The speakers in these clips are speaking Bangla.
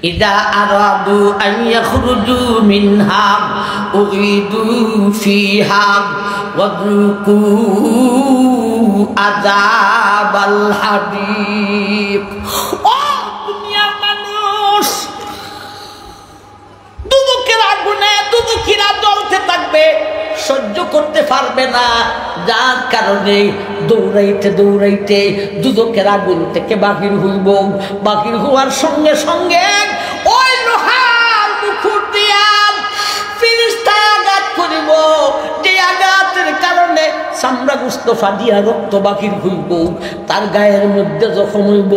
ইদা আরাদু আন ইয়াখরুজু মিনহা উইদু ফিহা ওয়াযুকু আযাবাল হারিক। ও দুনিয়ার মানুষ, দুদকের আগুনে দুদকিরা জ্বলতে থাকবে, সহ্য করতে পারবে না, যার কারণে দৌড়াইতে দৌড়াইতে দুদকের আগুন থেকে বাহির হইব। বাহির হওয়ার সঙ্গে সঙ্গে ওই লোহার মুকুট দিয়া ফেরেশতা আঘাত করিব, যে আঘাতের কারণে চামড়া গোস্ত ফাটিয়া রক্ত বাহির হইব। তার গায়ের মধ্যে জখম হইব,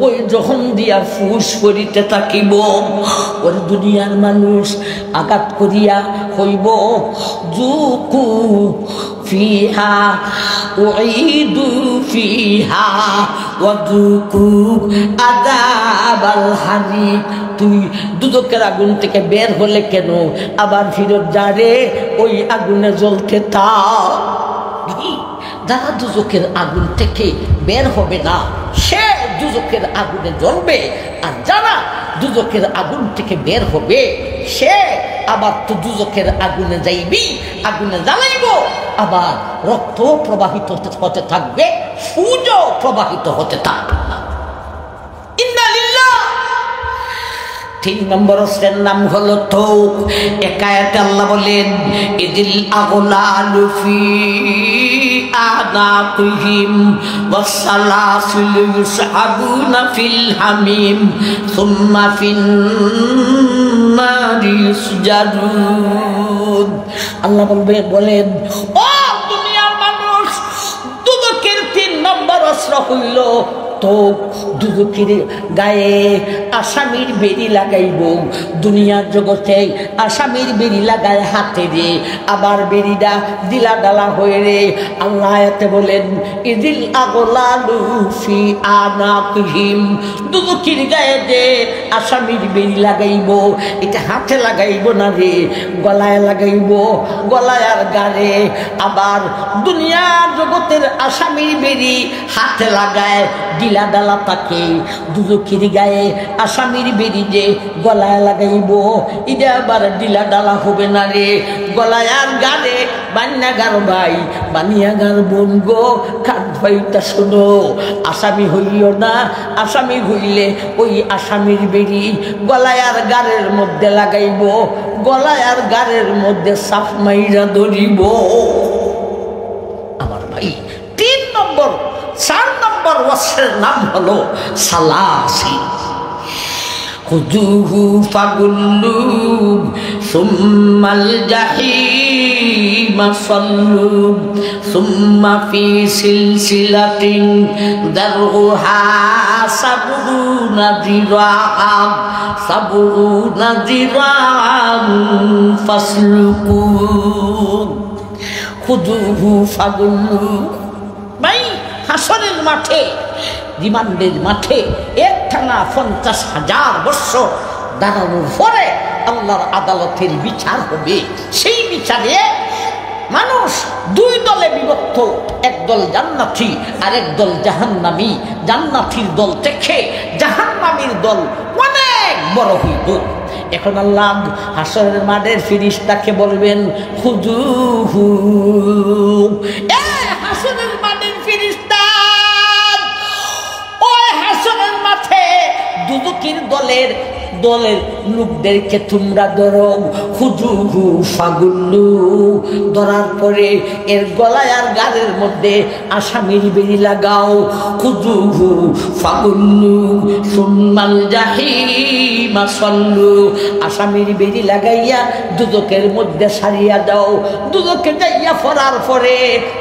ওই জখম দিয়া ফুস করিতে থাকিব। ওর দুনিয়ার মানুষ আঘাত করিয়া হইব যুকু ফিহা উইদু ফিহা ওয়াযুকু আযাবাল হারিক। তুই দুদকের আগুন থেকে বের হলে কেন আবার ফিরত যা রে, ওই আগুনে জ্বলতে থাক। যারা দুদকের আগুন থেকে বের হবে না সে দুদকের আগুনে জ্বলবে, আর যারা দুদকের আগুন থেকে বের হবে সে আবার তো দুদকের আগুনে যাইবি, আগুনে জ্বালাইব, আবার রক্ত প্রবাহিত হতে থাকবে, সূর্য প্রবাহিত হতে থাকবে। ইন্নালিল্লাহ। 3 নম্বর অস্ত্রের নাম হলো তৌব। একায়াতে আল্লাহ বলেন ইদিল আগলালু ফি আনাকিহিম ওয়াসসালাসিলু ইউসহাবুনা ফিল হামিম সুম্মা ফিন নারি ইউসজারুন। আল্লাহ বলেন ও দুনিয়ার মানুষ, দুদকের 3 নম্বর অস্ত্র হইল তো দুদকের গায়ে আসামির বেড়ি লাগাইব। দুনিয়ার জগতে আসামির বেড়ি লাগায় হাতে রে, আবার বেড়িটা দিলা ডালা হয়ে রে। আল্লাহ আয়াতে বলেন ইদিল আগলালু ফি আনাকিহিম, দুদকের গায়ে যে আসামির বেড়ি লাগাইব, এটা হাতে লাগাইব না রে, গলায় লাগাইব, গলায় আর গাড়ে। আবার দুনিয়ার জগতের আসামির বেড়ি হাতে লাগায় ডিলা ডালা তাকে, দুদকের গায়ে আসামির বেরি যে গলায় লাগাইব, এটা আবার ডিলা ডালা হবে না রে, গলায় আর গাড়ে। বান্যাগার ভাই, বানিয়াগার বোন গো, কাঠ ভাইটা শোনো, আসামি হইও না। আসামি হইলে ওই আসামির বেরি গলায় আর গাড়ের মধ্যে লাগাইব, গলায় আর গাড়ের মধ্যে সাফ মাইরা ধরিব। আমার ভাই 3 নম্বর 4 নম্বর ওয়াসের নাম হলো সালাসিল। খুযুহু ফাগুল্লু সুম্মাল জাহিমা সাল্লু সুম্মা ফি সিলসিলাতিন দারউহা সাবউনা যিরাআন ফাসলুকু। খুযুহু ফাগুল্লু ভাই, হাসরের মাঠে, রিমান্ডের মাঠে একটানা 50,000 বছর দাঁড়ানোর পরে আল্লাহর আদালতের বিচার হবে। সেই বিচারে মানুষ 2 দলে বিভক্ত, একদল জান্নাতি আর একদল জাহান্নামী। জান্নাতীর দল থেকে জাহান্নামীর দল অনেক বড় হইব। এখন আল্লাহ হাসরের মাঠের ফেরেশতাকে বলবেন খুযুহু, হাসরের মাঠের ফেরেশতা ওই হাসরের মাঠে দুদকের দলের লোকদেরকে তোমরা ধরো। খুযুহু ফাগুল্লু, ধরার পরে এর গলায় আর গালের মধ্যে আসামির বেড়ি লাগাও। খুযুহু ফাগুল্লু সুম্মাল জাহিমা সাল্লু, আসামির বেড়ি লাগাইয়া দুদকের মধ্যে সারিয়া দাও। দুদকে যাইয়া পড়ার পরে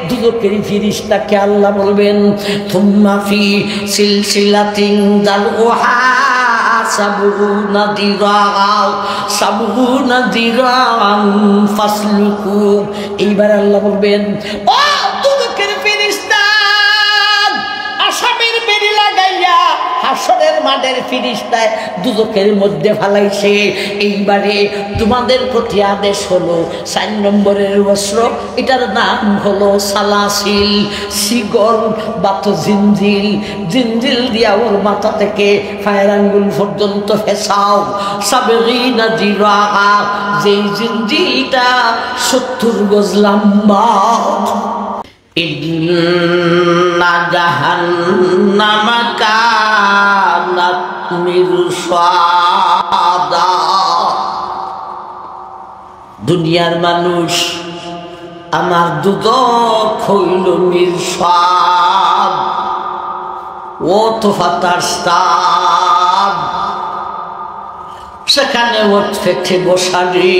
দুদকের ফেরেশতাকে আল্লাহ বলবেন সুম্মা ফি সিলসিলাতিন দারউহা সাবউনা যিরাআন ফাসলুকু। এইবার আল্লাহ বলবেন ও দুদকের ফেরেশতা, আসামির বেড়ি লাগাইয়া হাসরের মাঠের ফিরিস্তায় দুজকের মধ্যে ফালাইছে। এইবারে তোমাদের প্রতি আদেশ হলো 4 নম্বরের বস্ত্র, এটার নাম হলো সালাসিল, শিকল বা তো জিঞ্জিল। জিঞ্জিল দিয়া ওর মাথা থেকে পায়ের আঙ্গুল পর্যন্ত ফেসাও। সাবেগিনা জিরাআ, যেই জিঞ্জিলটা 70 গজ লম্বা। ইন্না জাহান্নামা কানাত মিরসাদা। দুনিয়ার মানুষ, আমার দুদক হইল মিরসাদ, ও তো ফাতার স্থান। সেখানে ওট ফেটে বসারে,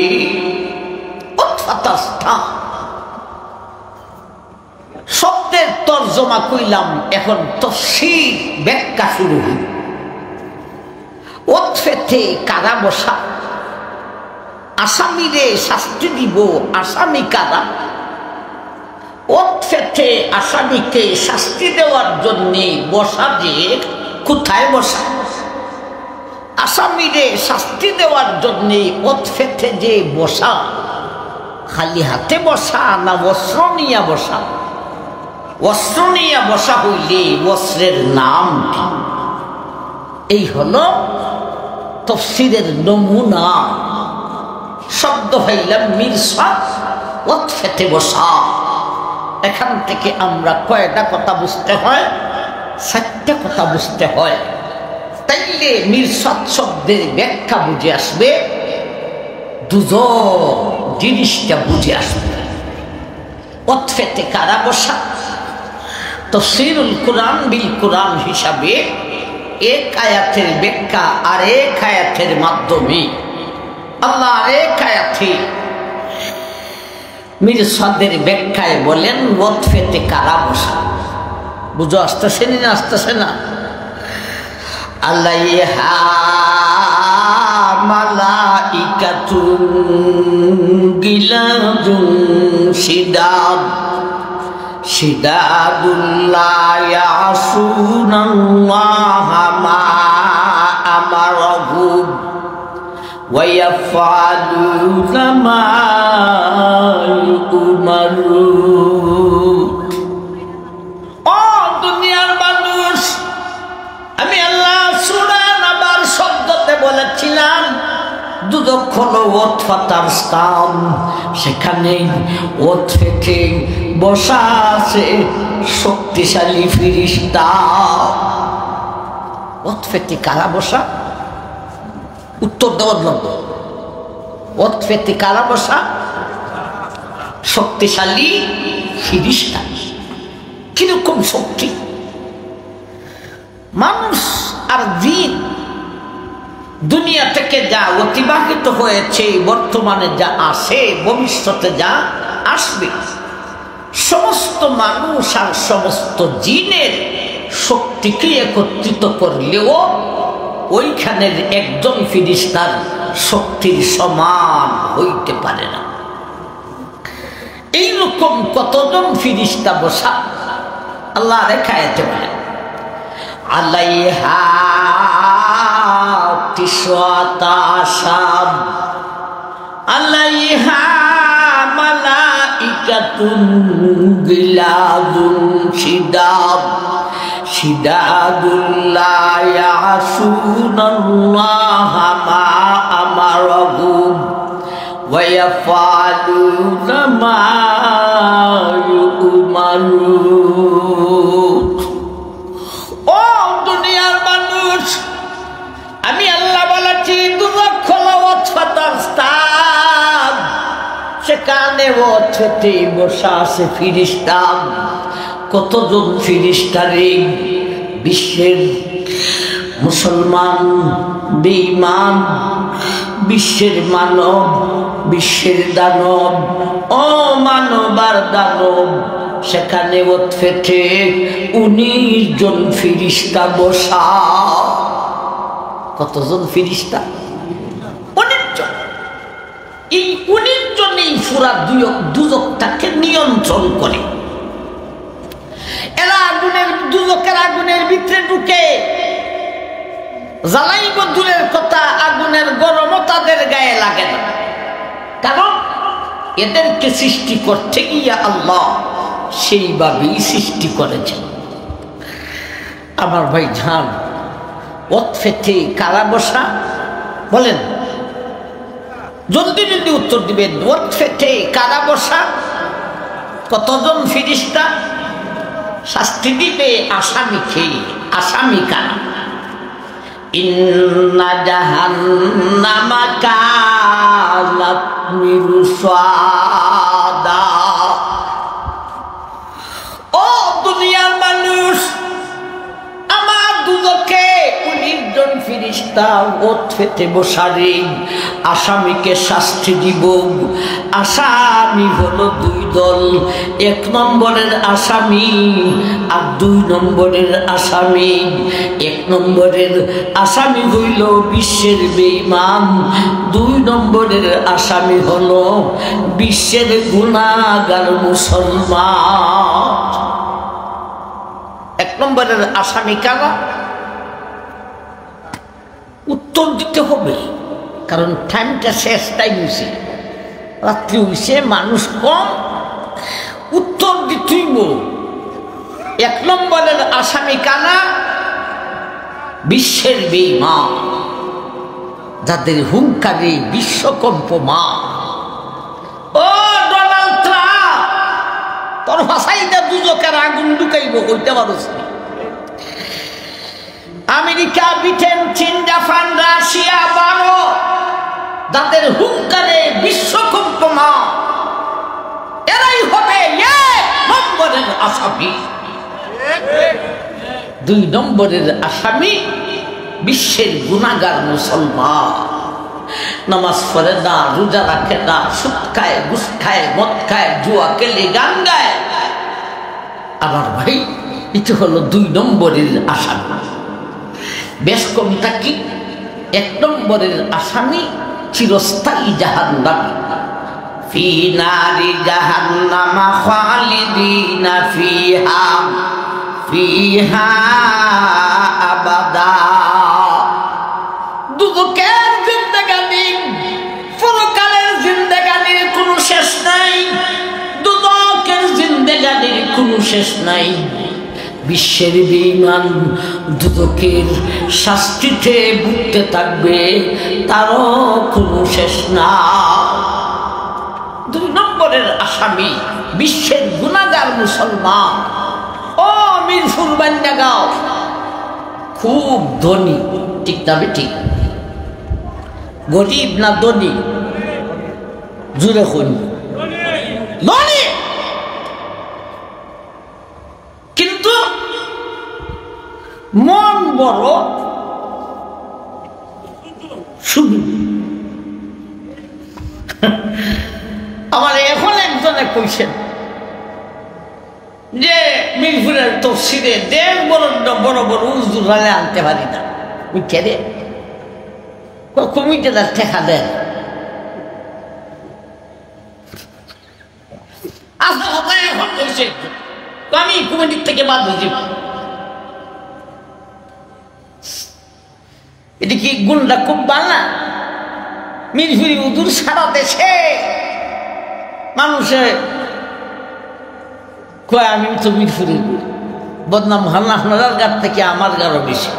ওট ফাতার স্থান। শব্দের তর্জমা কইলাম, এখন তফসির ব্যাখ্যা শুরু হইল। ওট ফেটে কারা বসা, আসামিরে শাস্তি দিব, আসামি কারা? ওট ফেটে আসামিকে শাস্তি দেওয়ার জন্য বসা, যে কোথায় বসা? আসামিরে শাস্তি দেওয়ার জন্য ওট ফেটে যে বসা, খালি হাতে বসা না বস্ত্র নিয়ে বসা? বস্ত্র নিয়ে বসা হইলে বস্ত্রের নাম কি? এই হলো তফসিরের নমুনা। শব্দ হইলাম মিরসাদ, ওট ফেটে বসা। এখান থেকে আমরা কয়টা কথা বুঝতে হয়? 4টা কথা বুঝতে হয়। তাইলে মিরসাদ শব্দের ব্যাখ্যা বুঝে আসবে, দুজক জিনিসটা বুঝে আসবে। ওট ফেটে কারা বসা? তাফসীরুল কুরআন বিল কুরআন হিসাবে এক আয়াতের ব্যাখ্যা আর এক আয়াতের মাধ্যমে আল্লাহ এক আয়াতে মিরসাদের ব্যাখ্যায় বলেন ওট ফেটে কারা বসা। বুঝো আসতেছে না? আসতেছে না? আলাইহা মালাইকাতুন গিলাযুন শিদাদ, শিদাদুল লা ইয়াসুনাল্লাহা মা আমারাহুম ওয়া ইয়াফআলুনা মা ইউমারুন। ও দুনিয়ার মানুষ, আমি আল্লাহ সূরা নাবার শব্দতে বলেছিলাম দুদক হলো ওট ফাতার স্থান। সেখানে ওট ফেটে বসা আছে শক্তিশালী ফিরিস্তা। ওট ফেটে কারা বসা? উত্তর দেওয়ার লাগবে। ওট ফেটে কারা বসা? শক্তিশালী ফিরিস্তা। কিরকম শক্তি? মানুষ আর জিন দুনিয়া থেকে যা অতিবাহিত হয়েছে, বর্তমানে যা আসে, ভবিষ্যতে যা আসবে, সমস্ত মানুষ আর সমস্ত জিনের শক্তিকে একত্রিত করলেও ওইখানের একজন ফিরিস্তার শক্তির সমান হইতে পারে না। এইরকম কতজন ফিরিস্তা বসা আল্লাহ রেখায়তে বলেন। আলাইহা তিসওয়াতা আশাব, আলাইহা মালাইকাতুন গিলাযুন শিদাদ, শিদাদুল লা ইয়াসুনাল্লাহা মা আমারাহুম ওয়া ইয়াফআলুনা মা ইউমারুন। ও দুনিয়ার মানুষ, আমি আল্লাহ বলেছি দুদক হলো ওট ফাতার স্থান। সেখানে ওট ফেটে বসা আছে ফিরিস্তা। কতজন ফিরিস্তা রে? বিশ্বের মুসলমান, বেঈমান, বিশ্বের মানব, বিশ্বের দানব, ও মানব আর দানব, সেখানে ওট ফেটে 19 জন ফিরিস্তা বসা। কতজন ফিরিস্তা? 19 জন। এই 19 জনেই পুরা দুজকটাকে নিয়ন্ত্রণ করে। এরা আগুনের, দুজকের আগুনের ভিতরে ঢুকে জ্বালাইব দূরের কথা, আগুনের গরমও তাদের গায়ে লাগে না। কারণ এদেরকে সৃষ্টি করতে গিয়ে আল্লাহ সেইভাবেই সৃষ্টি করেছেন। আমার ভাই জান, ওত ফেটে কারা বসা বলেন, জলদি জলদি উত্তর দিবেন। ওত ফেটে কারা বসা, কতজন ফিরিস্তা শাস্তি দিবে আসামিকে। আসামি কারা? ইন্না জাহান্নামা কানাত মিরসাদা। ও দুনিয়ার মানুষ, আমার দুদকে 19 জন ফিরিস্তা ওত ফেটে বসারে আসামিকে শাস্তি দিব। আসামি হলো 2 দল, 1 নম্বরের আসামি আর 2 নম্বরের আসামি। 1 নম্বরের আসামি হইল বিশ্বের বেঈমান, 2 নম্বরের আসামি হলো বিশ্বের গুনাহগার মুসলমান। 1 নম্বরের আসামি কারা? উত্তর দিতে হবে, কারণ টাইমটা শেষ, টাইম হয়েছে, রাত্রি হয়েছে, মানুষ কম, উত্তর দিতেইব। 1 নম্বরের আসামি কারা? বিশ্বের বেঈমান, যাদের হুঙ্কারে বিশ্বকম্পমান। ও ডোনাল্ড ট্রাম্প, তোর ভাষাইতে দুজকের আগুন ঢুকাইব, কইতে পারছ না? আমেরিকা, ব্রিটেন, চীন, জাপান, রাশিয়া, ভারত, যাদের হুঙ্কারে বিশ্বকম্পমান, এরাই হবে 1 নম্বরের আসামি। 2 নম্বরের আসামি বিশ্বের গুনাহগার মুসলমান, নামাজ পড়ে না, রোজা রাখে না, সুদ খায়, ঘুষ খায়, মদ খায়, জুয়া খেলে, গান গায়। আমার ভাই, এটা হলো 2 নম্বরের আসামি। বেশ কমটা কি? 1 নম্বরের আসামি চিরস্থায়ী জাহান্নামী। ফি নারি জাহান্নামা খালিদিনা ফিহা ফিহা আবাদা। দুদকের জিন্দেগানি, পরকালের জিন্দেগানির কোনো শেষ নাই। দুদকের জিন্দেগানির কোনো শেষ নাই। বিশ্বের বেঈমান দুদকের শাস্তিতে ভুগতে থাকবে, তারও কোনো শেষ না। 2 নম্বরের আসামি বিশ্বের গুনাহগার মুসলমান। ও মিরপুর বান্যাগাঁও খুব ধনী, ঠিক না ঠিক? গরিব না ধনী? জুড়ে খুন ধনী, কিন্তু মন বড় শুধু। আমার এখন একজনে কইছেন যে মিরপুরের তফসিরে 1.5 বড় বড় উজুর রালে আনতে পারি না। কে কমিটিদার ঠেকা দেন। আসলে কথা এখন কইছে, আমি কমিটির থেকে বাদ হয়ে যাব। এটা কি গুণটা খুব বাংলা? মিরপুরি উজুর সারা দেশে মানুষে কয় আমি তো মিরপুরি, বদনাম আপনার গার থেকে আমার গারও বেশি।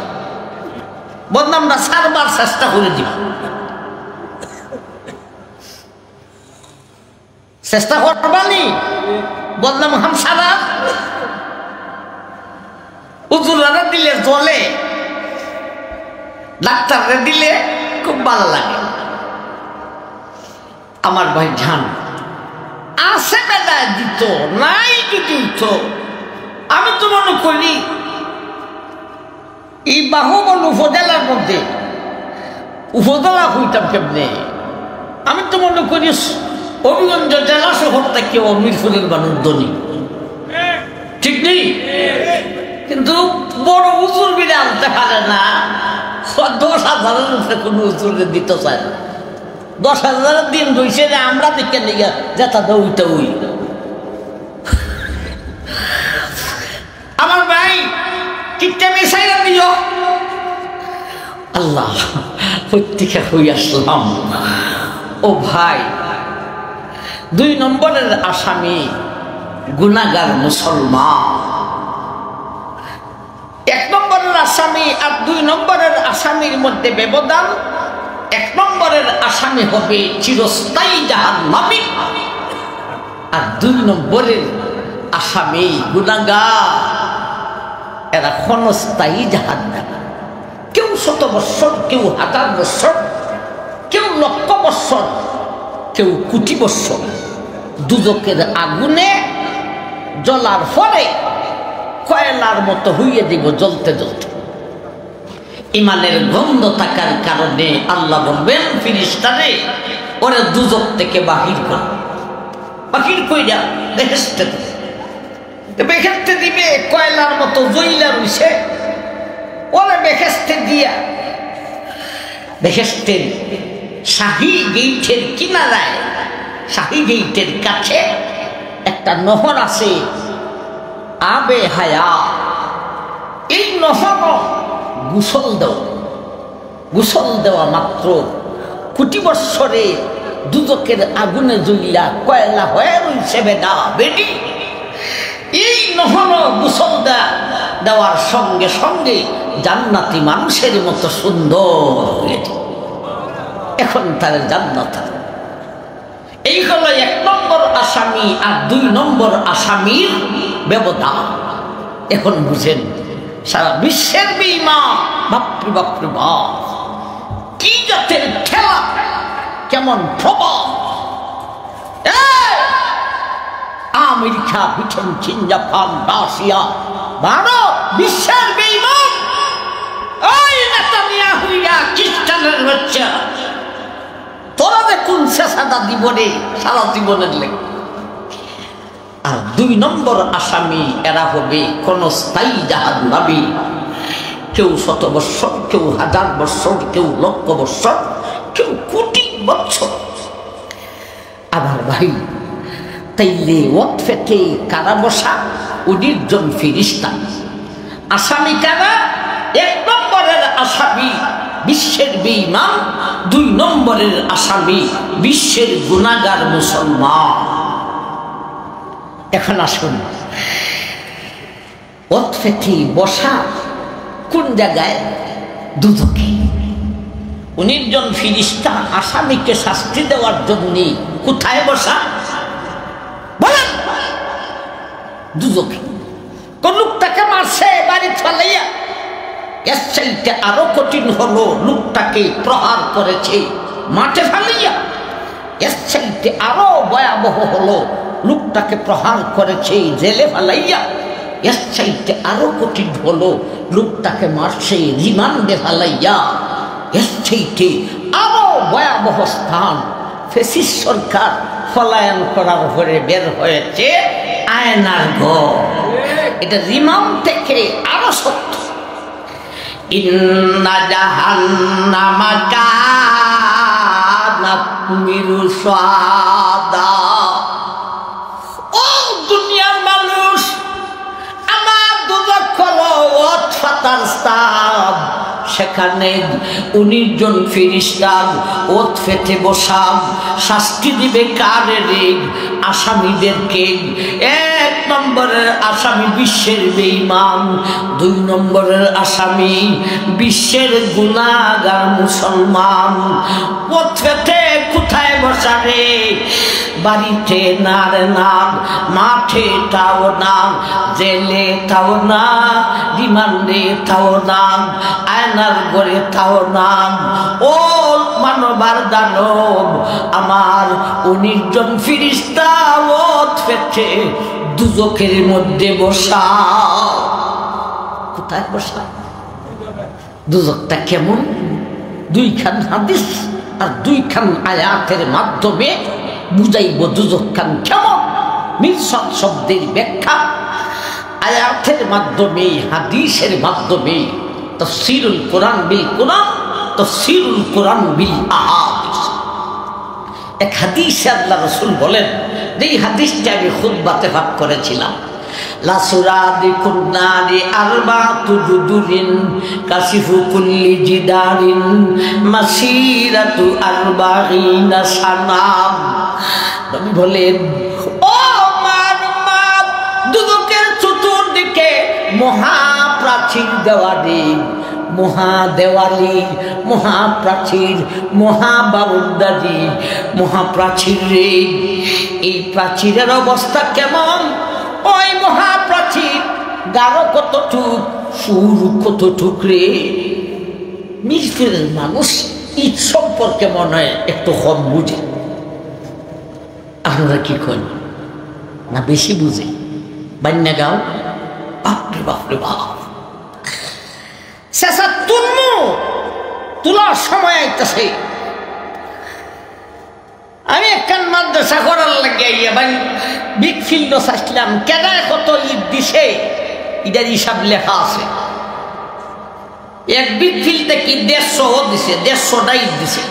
বদনামটা সারবার চেষ্টা করে দিব, চেষ্টা করবানি বদনাম হাম সারা। উজুরারা দিলে জলে, ডাক্তাররা দিলে খুব ভালো লাগে। আমার ভাই জান, আছে বেলায় দিত, নাই যদি উঠত। আমি তো মনে করি এই বাহুবল উপজেলার মধ্যে উপজেলা হইতাম কেমনে। আমি তো মনে করি হবিগঞ্জ জেলা শহর থেকে মিরপুরের মানুষ ধনী, ঠিক নেই? কিন্তু বড় উজুর বিলে আনতে পারে না। 10,000-এর উপরে কোনো উজুরে দিতে চায় না। 10,000-এর দিন রয়েছে যে আমরা দেখে নিয়ে যেটা ওইটা ওই। আমার ভাই কিটটা মিশাইয়া দিও, আল্লাহ প্রত্যেকে হয়ে আসলাম। ও ভাই, 2 নম্বরের আসামি গুনাহগার মুসলমান। 1 নম্বরের আসামি আর 2 নম্বরের আসামির মধ্যে ব্যবধান। 1 নম্বরের আসামি হবে চিরস্থায়ী জাহান্নামী, আর 2 নম্বরের আসামি গুনাহগার এরা ক্ষণস্থায়ী জাহান্নামী। কেউ 100 বৎসর, কেউ 1000 বৎসর, কেউ 1,00,000 বৎসর, কেউ কোটি বৎসর দুজকের আগুনে জ্বলার পরে কয়লার মতো হইয়ে দিব জ্বলতে জ্বলতে। ইমানের গন্ধ থাকার কারণে আল্লাহ বলবেন ফিরিস্তারে ওরে দুজক থেকে বাহির কর, বাহির কইরা বেহেশতে বেহেশতে দিবে। কয়লার মতো জ্বইলা রইছে, ওরে বেহেশতে দিয়া বেহেশতের শাহী গেইটের কিনারায়, শাহী গেইটের কাছে একটা নহর আছে, আবে হায়া। এই নহর গোসল দেওয়া মাত্র কোটি বৎসরে দুজকের আগুনে জ্বলিয়া কয়লা হয়ে রইছে বেদা বেডি। এই নহর গোসল দেওয়ার সঙ্গে সঙ্গে জান্নাতি মানুষের মতো সুন্দর হয়ে যায়। এখন তার জান্নাত। এই হলো 1 নম্বর আসামি আর 2 নম্বর আসামির ব্যবধান। এখন বুঝেন সারা বিশ্বের বেঈমান, বাপরে বাপরে বাপ, কি জাতের খেলা, কেমন প্রভাব। আমেরিকা, ব্রিটেন, চীন, জাপান, রাশিয়া, ভারত, বিশ্বের বেঈমান, ওই নেতানিয়াহু খ্রিস্টানের বাচ্চা, তোরা দেখুন শেষাদা জীবনে সারা জীবনের লেগে। আর 2 নম্বর আসামি এরা হবে ক্ষণস্থায়ী জাহান্নামী। কেউ 100 বৎসর, কেউ 1000 বৎসর, কেউ 1,00,000 বৎসর, কেউ কোটি বৎসর। আবার ভাই, তাইলে ওয়াত ফেটে কারা বসা? 19 জন ফেরেশতা। আসামি কারা? 1 নম্বরের আসামি বিশ্বের বেঈমান, 2 নম্বরের আসামি বিশ্বের গুনাহগার মুসলমান। এখন আসুন, ওয়াত ফেটে বসা কোন জায়গায়? দুজকে। 19 জন ফেরেশতা আসামিকে শাস্তি দেওয়ার জন্য কোথায় বসা? বলেন। দুজকে। কোন লোকটাকে মারছে বাড়ি ফালাইয়া, এর চাইতে আরো কঠিন হলো লোকটাকে প্রহার করেছে মাঠে ফালাইয়া। এর চাইতে আরো ভয়াবহ হলো লোকটাকে প্রহার করেছে জেলে ফালাইয়া। এর চাইতে আরো কঠিন হলো লোকটাকে মারছে রিমান্ডে ফালাইয়া। এর চাইতে আরো ভয়াবহ স্থান ফ্যাসিস্ট সরকার পলায়ন করার পরে বের হয়েছে আয়নার ঘর। এটা রিমান্ড থেকে আরো সত্য। ইন্না জাহান্নামা কানাত মিরসাদা। ও দুনিয়ার মানুষ, আমার দুজক হলো ওয়াত ফাতার স্থান। সেখানে 19 জন ফেরেশতা ওত ফেটে বসা শাস্তি দিবে কারে রে? আসামিদেরকে। 1 নম্বরের আসামি বিশ্বের বেঈমান, 2 নম্বরের আসামি বিশ্বের গুনাহগার মুসলমান। ওত ফেটে কোথায় বসা রে? বাড়িতে না রে না, মাঠে তাও না, জেলে তাও না, রিমান্ডে তাও না, আয়নার ঘরে তাও না। ও মানবার দানব, আমার 19 জন ফেরেশতা ওত ফেটে দুজকের মধ্যে বসা। কোথায় বসা? দুজকটা কেমন? 2 খান হাদিস আর 2 খান আয়াতের মাধ্যমে বুঝাইব দুজক খান কেমন। মিরসাদ শব্দের ব্যাখ্যা আয়াতের মাধ্যমে, হাদিসের মাধ্যমে। তাফসীরুল কোরআন বিল কোরআন, তাফসীরুল কোরআন বিল আহাদিস। এক হাদিসে আল্লাহ রাসূল বলেন, এই হাদিসটা আমি খুতবাতে পাঠ করেছিলাম, লাসুরাদিকুন নারি আরবাতু জুদুরিন কাশিফু কুল্লি জিদারিন মাসিরাতু আরবাঈনা সানাম। নবী বলেন, ও মানব, দুদকের চতুর্দিকে মহাপ্রাচীর দেওয়ালি, মহাদেওয়ালি, মহাপ্রাচীর, মহাবাউন্ডারি, মহাপ্রাচীর রে। এই প্রাচীরের অবস্থা কেমন? ওই মহাপ্রাচীর গাঢ় কতটুক, সুর কতটুক রে। মিরপুরের মানুষ ঈদ সম্পর্কে মনে হয় একটু কম বুঝে। আপনারা কি করেন না বেশি বুঝে? বান্যা গাও, বাপরে বাপরে বাপ, শেষা তুলমু তোলার সময় আইতেছে। আমি একখান মাদ্রাসা করার লাগে বিগ ফিল্ড আসলাম, কেনায় কত ঈদ দিছে ঈদের হিসাব লেখা আছে। এক বিগ ফিল্ড থেকে 150 দিছে, 150টা ঈদ দিছে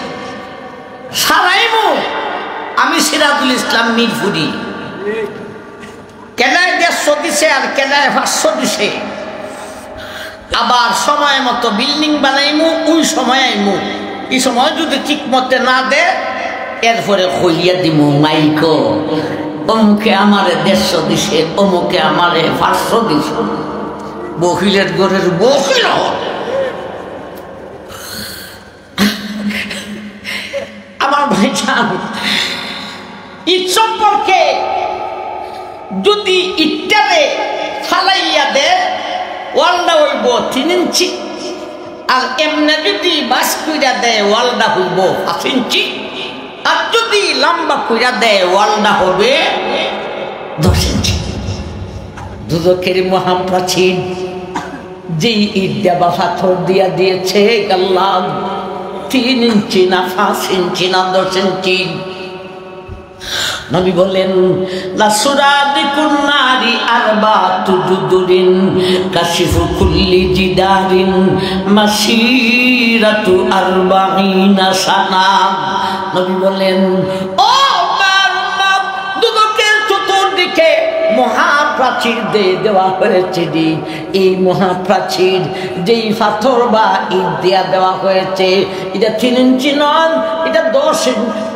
সারাইমু। আমি সিরাজুল ইসলাম মিরপুরি, কেনায় 150 দিছে আর কেনায় 500 দিছে। আবার সময় মতো বিল্ডিং বানাইমু, ওই সময় আইমু। এই সময় যদি ঠিক মতে না দে, এরপরে কইয়া দিমু মাইক, অমুকে আমারে 150 দিছে, অমুকে আমারে 500 দিছে। বকিলের ঘরের বকিল। আমার ভাইজান, ঈদ সম্পর্কে যদি ইটারে ফালাইয়া দে, ওয়ালটা হইব 3 ইঞ্চি, আর এমনি যদি বাস কইরা দেয় ওয়ালটা হইব 5 ইঞ্চি, আর যদি লম্বা কইরা দেয় ওয়ালটা হবে 10 ইঞ্চি। দুদকের মহাপ্রাচীর যেই ঈদ দেবা পাথর দিয়া দিয়েছে আল্লাহ, 3 ইঞ্চি না 5 ইঞ্চি না 10 ইঞ্চি। নবী বলেন, লাসুরাদিকুন নারি আরবাতু জুদুরিন কাশিফু কুল্লি জিদারিন মাসিরাতু আরবাঈনা সানা। নবী বলেন, ও মানব, দুদকের চতুর্দিকে মহাপ্রাচীর দিয়ে দেওয়া হয়েছে। এই মহাপ্রাচীর যেই পাথর বা ঈদ দিয়া দেওয়া হয়েছে, এটা 3 ইঞ্চি নয়, এটা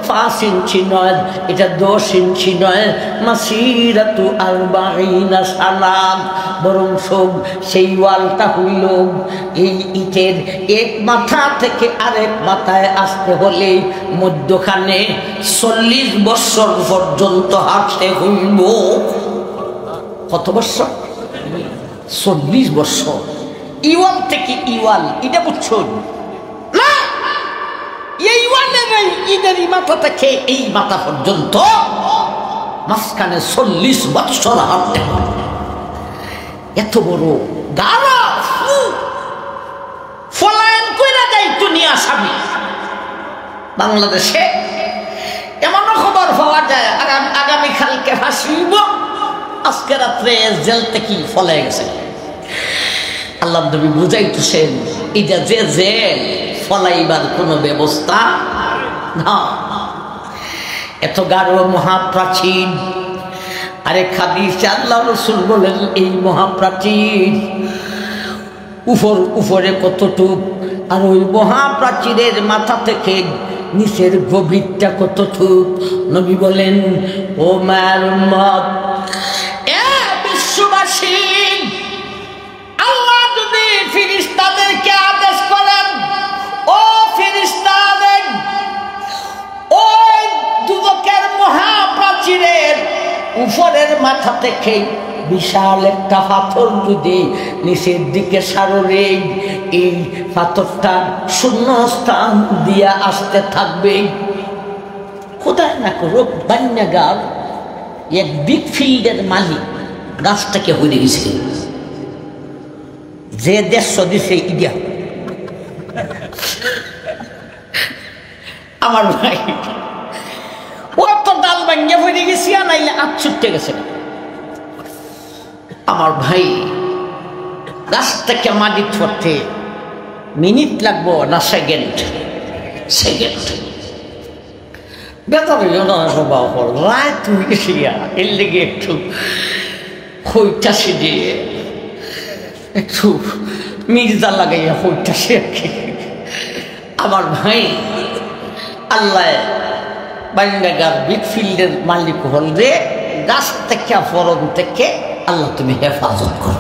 5 ইঞ্চি নয়, এটা 10 ইঞ্চি নয়, মাসিরাতু আরবাঈনা সানা। বরং সব সেই ওয়ালটা হইল এই ইটের এক মাথা থেকে আরেক মাথায় আসতে হলে মধ্যখানে 40 বছর পর্যন্ত হাঁটতে হইল। কত বছর? 40 বছর। ইওয়াল থেকে ইওয়াল, এটা বুঝছেন না? এই ওয়ালের ঈদের মাথা থেকে এই মাথা পর্যন্ত মাঝখানে 40 বছর হাঁটতে হবে। এত বড় গাড়া ফলায়ন কইরা দেয় দুনিয়া স্বামী। বাংলাদেশে এমন খবর পাওয়া যায়, আগামীকালকে ফাঁসিব, আজকে রাত্রে জেল থেকে ফলে গেছে। আল্লাহ নবী বুঝাইতেছেন, এটা যে জেল, ফলাইবার কোনো ব্যবস্থা না। এত গাঢ় মহাপ্রাচীর। আরে হাদিসে আল্লাহ রাসূল বলেন, এই মহাপ্রাচীর উপরে কতটুক, আর ওই মহাপ্রাচীরের মাথা থেকে নিচের গভীরটা কতটুক। নবী বলেন, ও মায়ের উম্মত, বিশ্ববাসী, আল্লাহ যদি ফেরেশতাদেরকে আদেশ করেন, ও ফেরেশতাদের ওই দুদকের মহাপ্রাচীরের উপরের মাথা থেকে বিশাল একটা পাথর যদি নিচের দিকে সাররে, এই পাথরটা শূন্য স্থান দিয়া আসতে থাকবে। কোথায় না করো বান্যাগার এক বিগ ফিল্ডের মালিক গাছটাকে হয়ে গেছে, যে 150 দিছে ইডিয়া। আমার ভাই, ও তো ডাল ভাঙ্গিয়া হয়ে গেছি, নাইলে আচ্ছুটে গেছে। আমার ভাই, গাছটাকে মাটি ধরতে মিনিট লাগবো না সেকেন্ড? বেতার রায় তুমি গেছি, এর লেগে একটু খইটা সিজিয়ে একটু মির্জা লাগাইয়া খইটা সে আমার ভাই আল্লাহ বাঙ্গাগার বিগফিল্ডের মালিক হল রে, গাছ থেকে ফরন থেকে আল্লাহ তুমি হেফাজত করো।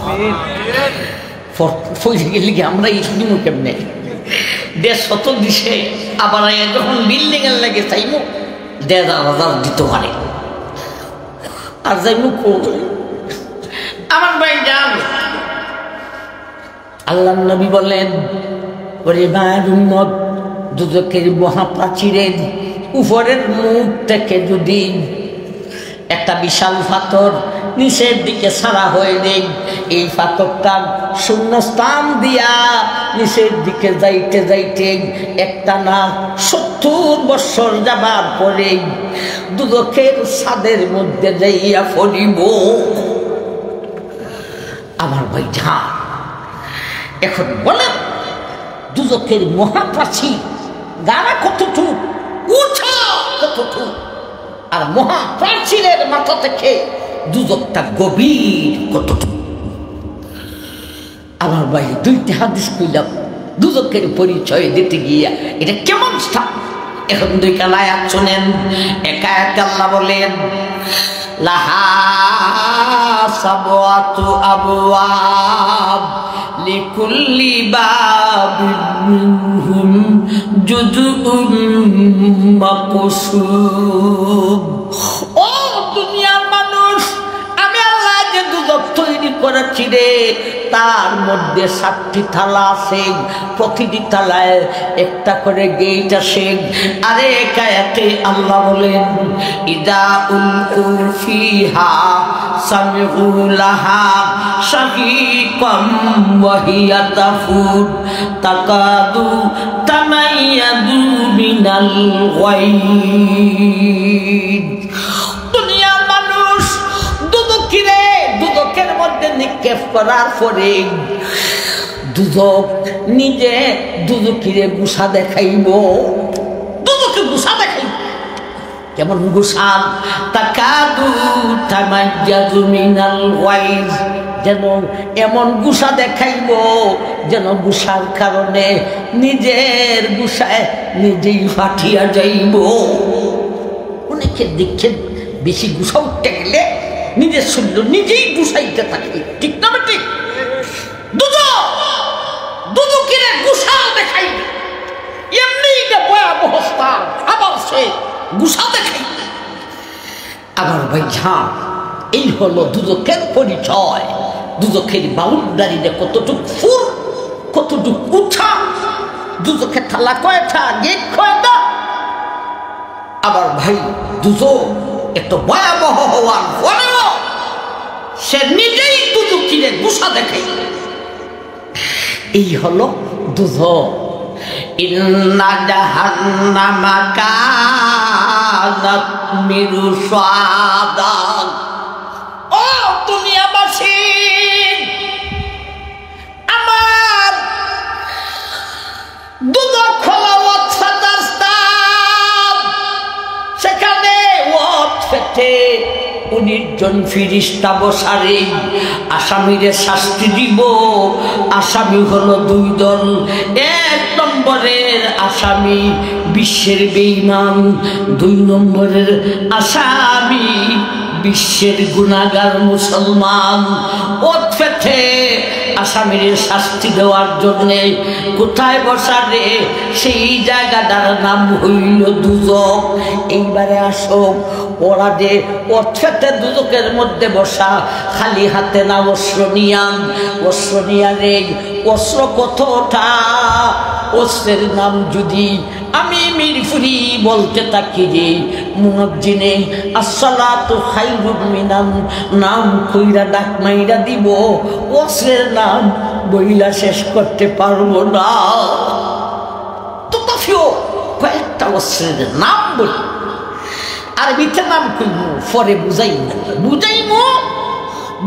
ফইরে গেলে কি আমরা ইসলিমু কেমনে দেড় শত দিছে, আবার যখন বিল্ডিং এর লাগে চাইমু ১,৫০০ দিতে পারে আর যাইমু আমার ভাই যান। আল্লাহ নবী বলেন, ওরে মায়ের উম্মত, দুজকের মহাপ্রাচীরের উপরের মুখ থেকে যদি একটা বিশাল পাথর নিচের দিকে ছাড়া হয়ে নেই, এই পাথরটা শূন্যস্থান দিয়া নিচের দিকে যাইতে যাইতে একটা না ৭০ বৎসর যাবার পরে দুজকের ছাদের মধ্যে যাইয়া পড়িব। আমার ভাই যা, এখন বলেন দুজকের মহাপ্রাচীর গাড়া কতটুকু, উঁচা কতটুকু, আর মহাপ্রাচীরের মাথা থেকে দুজকটা গভীর কতটুকু। আমার ভাই দুইটা হাদিস কইলাম দুজকের পরিচয় দিতে গিয়া এটা কেমন স্থান। এখন দুই কাল আয়াত শুনেন। একা একা আল্লাহ বলেন, লাহা সাবওয়াতু আবওয়াব লিকুল্লি বাবিন মিনহুম জুজউম মাকসুব। ও দুনিয়ার মানুষ, আমি আল্লাহ যে দুজক তৈরি করেছি রে, তার মধ্যে ৭টি থালা আছে, প্রতিটি থালায় একটা করে গেট আছে। আরে একায়াতে আল্লাহ বলেন, ইদা উলকু ফিহা সামিউ লাহা শাহীকাম ওয়া হিয়া তাফুর তাকাদু তামাইয়াদু মিনাল গায়দ। দুনিয়ার মানুষ দুদকিরে, দুদকের মধ্যে নিক্ষেপ করার পরে দুদক নিজে দুদকিরে গুসা দেখাইব। দুদকে গুসা দেখাইব কেমন গুসা, তাকাদু তামাইয়াদু মিনাল গায়দ, যেন এমন গুসা দেখাইব যেন গুসার কারণে নিজের গুসায় নিজেই ফাটিয়া যাইব। অনেকের দেখছেন বেশি গুসা উঠতে গেলে নিজের শরীর নিজেই গুসাইতে থাকে, ঠিক না ঠিক? দুদুকিরে গুসা দেখাইবে, এমনি ভয়াবহ স্থান, আবার সে গুসা দেখাইবে। আবার ভাই ঝাঁ, এই হলো দুদকের পরিচয়। দুদকের বাউন্ডারিতে কতটুক ফুল, কতটুক উঠা, দুদকের থালা কয়টা, গেট কয়টা। আবার ভাই দুদক এত ভয়াবহ হওয়ার পরেও সে নিজেই দুদকিরে গুসা দেখাই। এই হলো দুদক। ইন্না জাহান্নামা কানাত মিরসাদা। ও দুনিয়াবাসী, আমার দুদক হলো ওয়াতফাতার স্থান। সেখানে ওয়াতফাতে 19 জন ফিরিস্তা বসারে আসামিরে শাস্তি দিব। আসামি হলো 2 দল। 1 নম্বরের আসামি বিশ্বের বেঈমান, 2 নম্বরের আসামি বিশ্বের গুনাহগার মুসলমান। ওতফেতে আসামির শাস্তি দেওয়ার জন্য কোথায় বসারে, সেই জায়গাটার নাম হইল দুদক। এইবারে আসো, ওরা যে ওতফেতে দুদকের মধ্যে বসা, খালি হাতে না অস্ত্র নিয়ান, অস্ত্র নিয়া রে, অস্ত্র কতটা, অস্ত্রের নাম যদি আমি মিরপুরি বলতে থাকি যে মুয়াজ্জিনে আসসালাতু খায়রুম মিনান নাম কইরা ডাক মাইরা দিব, অস্ত্রের নাম বইলা শেষ করতে পারবো না। তো তাফিও কয়েকটা অস্ত্রের নাম বলি, আরবিতে নাম কইব, পরে বুঝাইমু।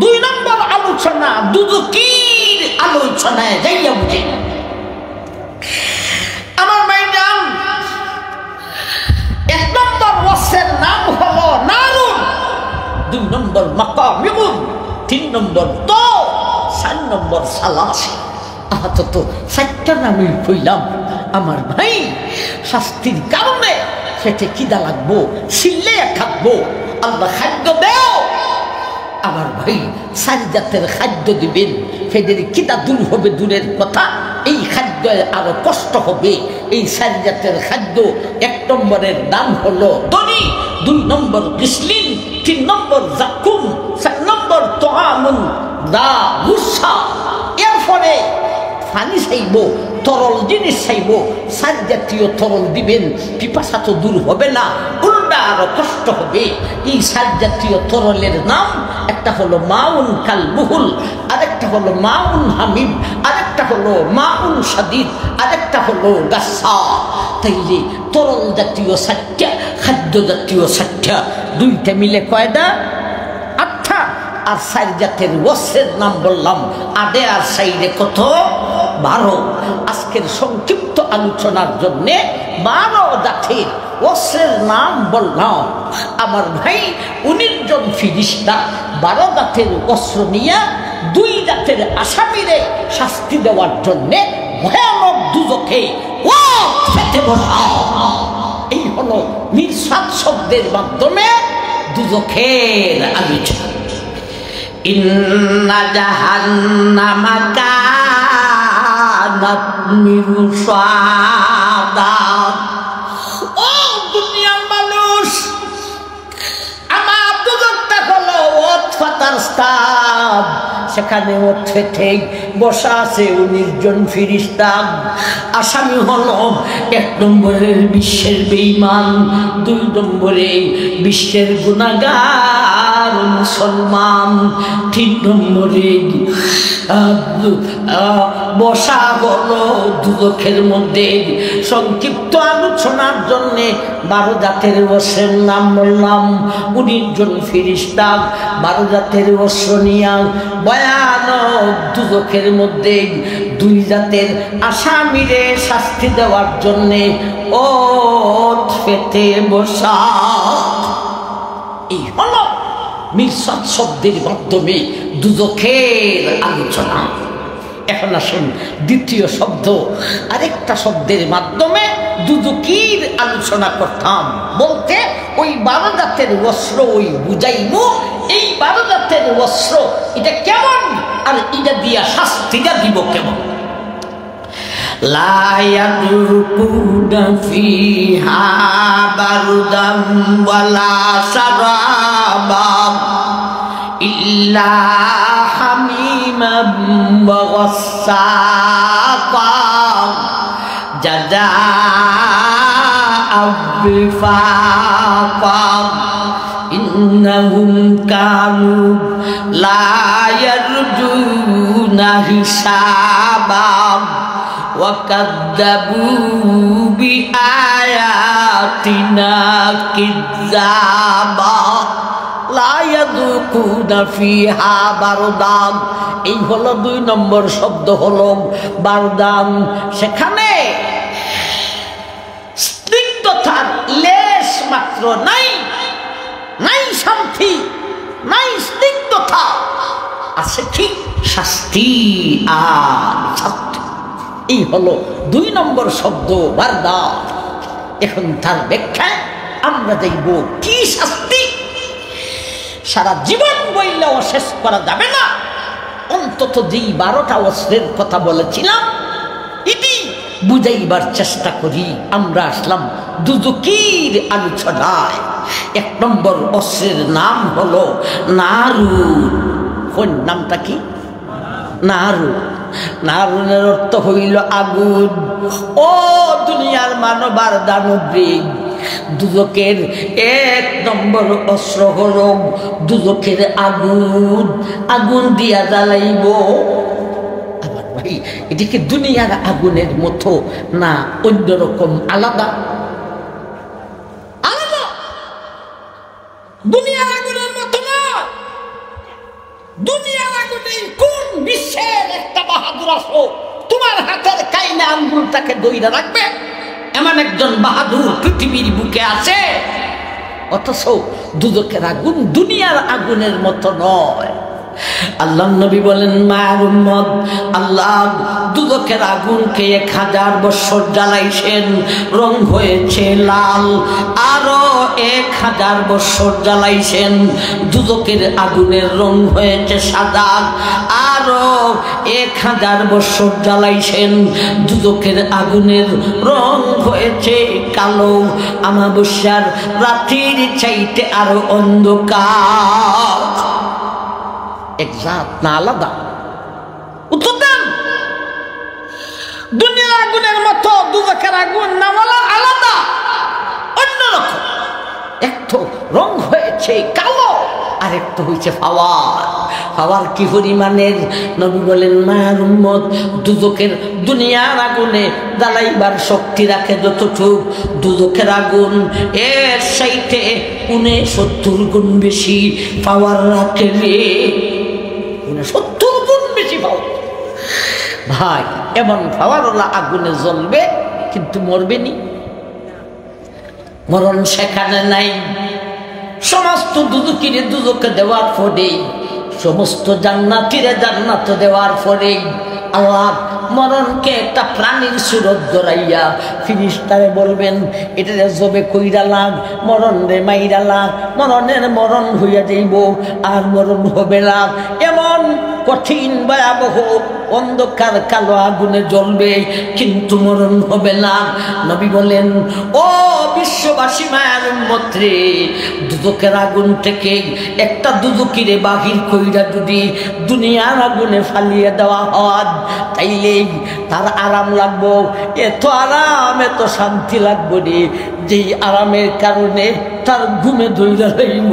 2 নম্বর আলোচনা দুদকির আলোচনায় যাইয়া বুঝাই। আমার ভাইজান, 1 নম্বর ওয়াসের নাম হলো নারুন, 2 নম্বর মাকামিউন, 3 নম্বর তো, 4 নম্বর সালাস। আপাতত 4টা নামই কইলাম। আমার ভাই, শাস্তির কারণে খেতে কিদা লাগবো, ছিললে খাবো, আল্লাহ খাদ্য দেও। আমার ভাই, 4 জাতের খাদ্য দিবেন, ফেদের কিদা দূর হবে দূরের কথা, এই খাদ্য আরো কষ্ট হবে। এই 4 জাতের খাদ্য, 1 নম্বরের দাম হলো দনি, 2 নম্বর গিসলিন, 3 নম্বর জাকুম, 4 নম্বর তোয়ামুন দা গুসা। এরপরে পানি চাইব, তরল জিনিস চাইব। 4 জাতীয় তরল দিবেন, পিপাসা তো দূর হবে না, উল্টা আরো কষ্ট হবে। এই 4 জাতীয় তরলের নাম, একটা হলো মাউন কালবুহুল, আরেকটা হলো মাউন হামিম, আরেকটা হলো মাউন সাদিদ, আরেকটা হলো গাসা। তাইলে তরল জাতীয় 4টা, খাদ্য জাতীয় 4টা, 2টা মিলে কয়টা? 8টা। আর 4 জাতের ওয়াসের নাম বললাম, আদে আর সাইডে কত? 12। আজকের সংক্ষিপ্ত আলোচনার জন্যে 12 জাতের ওয়াসের নাম বললাম। আমার ভাই, 19 জন ফিরিস্তা 12 জাতের অস্ত্র নিয়ে 2 জাতের আসামিরে শাস্তি দেওয়ার জন্যে ভয়ানক দুজকে খেতে বসা। এই হলো মিরসাদ শব্দের মাধ্যমে দুজকের আলোচনা। ইন্না জাহান্নামা কানাত মিরসাদা। ও দুনিয়ার মানুষ, আমার দুজকটা হলো ওয়াতফাতার স্থান। সেখানে ওঠে বসা আছে 19 জন ফিরিস্তা। আসামি হলো 1 নম্বরের বিশ্বের বেঈমান, 2 নম্বরে বিশ্বের গুনাহগার মুসলমান, 3 নম্বরে বসা হলো দুজকের মধ্যে। সংক্ষিপ্ত আলোচনার জন্যে 12 জাতের ওয়াসের নাম বললাম। 19 জন ফিরিস্তা 12 জাতের ওয়াস নিয়া ভয়ানক দুজকের মধ্যে 2 জাতের আসামিরে শাস্তি দেওয়ার জন্যে ওঠ পেতে বসা। এই হলো মিরসাদ শব্দের মাধ্যমে দুজকের আলোচনা। এখন আসুন দ্বিতীয় শব্দ, আরেকটা শব্দের মাধ্যমে দুজকির আলোচনা করতাম। বলতে ওই 12 জাতের অস্ত্র ওই বুঝাইমু। এই 12 জাতের অস্ত্র এটা কেমন, আর এটা দিয়া শাস্তিটা দিব কেমন। লা ইয়াদুকুনা ফিহা বারদাম ওয়ালা শারাবাম ইল্লা হামিমাম ওয়া গাসসাকাম জাযাআ বিফাকাম ইন্নাহুম কানু লা ইয়ারজুনা হিসাবাম ওয়া কাযযাবু বিআয়াতিনা কিযযাবা লা ইয়াযুকুনা ফিহা বারদান। এই হলো 2 নম্বর শব্দ হলো বারদান। সেখানে স্নিগ্ধতার লেশ মাত্র নাই, নাই শান্তি, নাই স্নিগ্ধতা, আছে ঠিক শাস্তি আর শাস্তি। এই হলো 2 নম্বর শব্দ বারদান। এখন তার ব্যাখ্যা আমরা দেখব কি শাস্তি। সারা জীবন বইলেও শেষ করা যাবে না। অন্তত যেই 12টা অস্ত্রের কথা বলেছিলাম এটি বুঝাইবার চেষ্টা করি। আমরা আসলাম দুজকির আলোচনায়। 1 নম্বর অস্ত্রের নাম হলো নারুন। কোন নামটা কি? নারুন। নারুনের অর্থ হইল আগুন। ও দুনিয়ার মানবার দানবীর, দুজকের 1 নম্বর অস্ত্র হল দুজকের আগুন। আগুন দিয়া জ্বালাইব। আমার ভাই, এদিকে দুনিয়ার আগুনের মতো না অন্যরকম আলাদা? আলাদা। দুনিয়ার আগুনের মতো না। দুনিয়ার আগুনে কোন বিশ্বের একটা বাহাদুর আসো তোমার হাতের কাইনা আঙ্গুলটাকে দইরা রাখবে? এমন একজন বাহাদুর পৃথিবীর বুকে আছে। অথচ দুজকের আগুন দুনিয়ার আগুনের মতো নয়। আল্লাহ নবী বলেন, মায়ের উম্মত, আল্লাহ দুদকের আগুনকে 1000 বছর জ্বালাইছেন, রং হয়েছে লাল। আরো 1000 বছর জ্বালাইছেন, দুদকের আগুনের রং হয়েছে সাদা। আরো 1000 বছর জ্বালাইছেন, দুদকের আগুনের রং হয়েছে কালো। আমাবস্যার রাত্রির চাইতে আরো অন্ধকার। এক জাত না আলাদা? উত্তর দেন। দুনিয়ার আগুনের মতো দুদকের আগুন না আলাদা, অন্যরকম। এক তো রং হয়েছে কালো, আর এক তো হয়েছে ফাওয়ার। ফাওয়ার কি পরিমাণের? নবী বলেন, মায়ের উম্মত, দুদকের দুনিয়ার আগুনে জ্বালাইবার শক্তি রাখে যতটুক, দুদকের আগুন এর চাইতে 69 গুণ বেশি পাওয়ার রাখে রে। 69 গুণ বেশি পাওয়ার। ভাই, এমন পাওয়ারওয়ালা আগুনে জ্বলবে কিন্তু মরবে নি, মরণ সেখানে নাই। সমস্ত দুদকিরে দুদকে দেওয়ার পরে, সমস্ত জান্নাতীরে জান্নাত দেওয়ার পরে আল্লাহ মরণকে একটা প্রাণীর সুরত ধরাইয়া ফিরিস্তারে বলবেন, এটা জবে কইরা লাগ, মরণ রে মাইরা লাগ, মরণের মরণ হইয়া যাইব, আর মরণ হবে না। এমন কঠিন ভয়াবহ অন্ধকার কালো আগুনে জ্বলবে, কিন্তু মরণ হবে না। নবী বলেন, ও বিশ্ববাসী মায়ের উম্মত রে, দুদকের আগুন থেকে একটা দুদকিরে বাহির কইরা যদি দুনিয়ার আগুনে ফালিয়ে দেওয়া হয়, তাইলে তার আরাম লাগবো। এত আরাম, এত শান্তি লাগবো রে, যেই আরামের কারণে তার ঘুমে ধইরা রইব।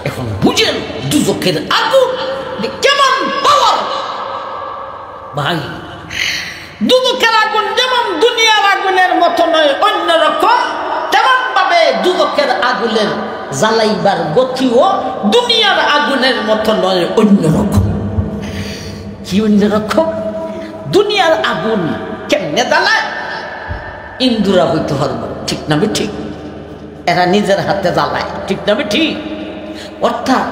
এখন বুঝেন দুদকের আগুন কেমন পাওয়ার। ভাই, দুদকের আগুন যেমন দুনিয়ার আগুনের মতো নয়, অন্যরকম, তেমন ভাবে দুদকের আগুনের জ্বালাইবার গতিও দুনিয়ার আগুনের মতো নয়, অন্যরকম। কি অন্যরকম? দুনিয়ার আগুন কেমনে জ্বালায়? ইন্দুরা হইতে পারবো, ঠিক না ঠিক? এরা নিজের হাতে জ্বালায়, ঠিক না ঠিক? অর্থাৎ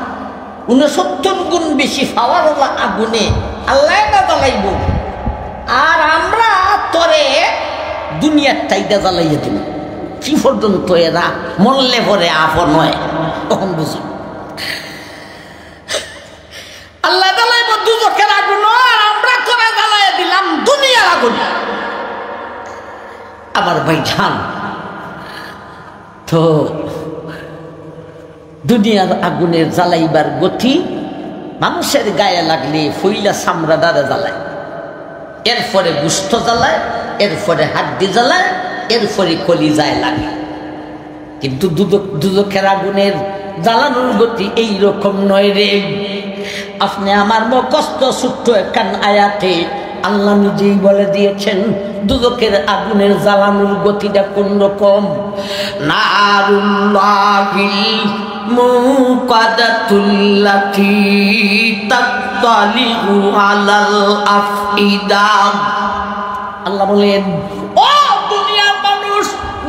69 গুণ বেশি পাওয়ারওয়ালা আগুনে আল্লাহ না জ্বালাইব, আর আমরা তরে দুনিয়ার টাইটা জ্বালাইয়া দিব। কি পর্যন্ত? এরা মরলে পরে আপন হয়, তখন বুঝুন। আল্লাহ জ্বালাইব দুদকের আগুন, আর আমরা করে জ্বালাইয়া দিলাম দুনিয়ার আগুন। আমার ভাই জান, তো দুনিয়ার আগুনের জ্বালাইবার গতি মানুষের গায়ে লাগলে ফইলা চামড়া দ্বারা জ্বালায়, এরপরে গুস্ত জ্বালায়, এরপরে হাড্ডি জ্বালায়, এরপরে কলিজায় লাগে। কিন্তু দুদকের আগুনের জ্বালানোর গতি এইরকম নয় রে। আপনি আমার মুখস্থ ছোট্ট একখান আয়াতে আল্লাহ নিজেই বলে দিয়েছেন দুদকের আগুনের জ্বালানোর গতিটা কোন রকম। নারুল্লাহিল মুকাদাতুল্লাতি তাত্তালিউ আলাল আফইদা। আল্লাহ বলেন, ও দুনিয়ার মানুষ,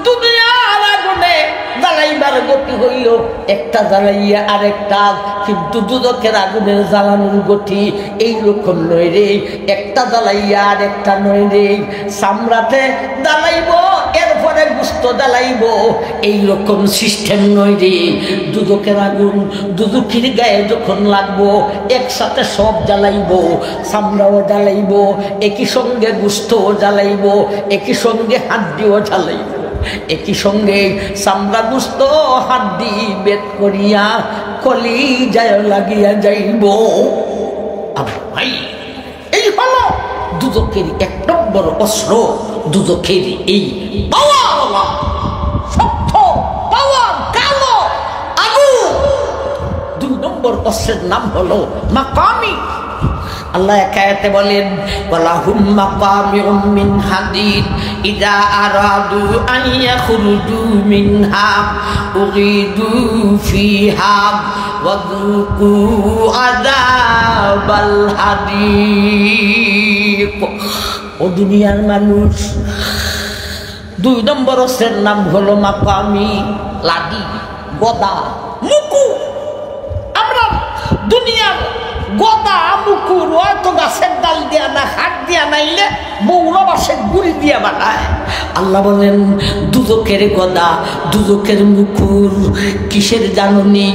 দুনিয়ার আগুনে জ্বালাইবার গতি হইল একটা জ্বালাইয়া আরেকটা, কিন্তু দুদকের আগুনের জ্বালানোর গতি এইরকম নয় রে। একটা জ্বালাইয়া আরেকটা নয় রে। চামড়াতে জ্বালাইব, এরপরে গুস্ত জ্বালাইব, এইরকম সিস্টেম নয় রে। দুদকের আগুন দুদকির গায়ে যখন লাগবো, একসাথে সব জ্বালাইব, চামড়াও জ্বালাইব, একই সঙ্গে গুস্তও জ্বালাইব, একই সঙ্গে হাড্ডিও জ্বালাইব, একই সঙ্গে চামড়া গুস্ত হাড্ডি বেদ করিয়া কলিজায় লাগিয়া যাইব। ভাই, এই হলো দুদকের 1 নম্বর অস্ত্র, দুদকের এই পাওয়ার, শক্ত পাওয়ার কালো আগুন। 2 নম্বর অস্ত্রের নাম হলো মাকামি। আল্লাহ একায়াতে বলেন, ওয়ালাহুম মাকামিউম মিন হাদিদ ইযা আরাদু আন ইয়াখরুজু মিনহা উগিদু ফিহা ওয়াযুকু আযাবাল হারিক। ও দুনিয়ার মানুষ, 2 নম্বর অস্ত্রের নাম হলো মাকামি, লাঠি, গদা, মুকু। আমরা দুনিয়ার গদা মুকুর হয়তো গাছের ডাল দিয়া না হাট দিয়া নাইলে মৌলা বাসের গুড়ি দিয়া বানায়। আল্লাহ বলেন দুদকের গদা দুদকের মুকুর কিসের জাননি?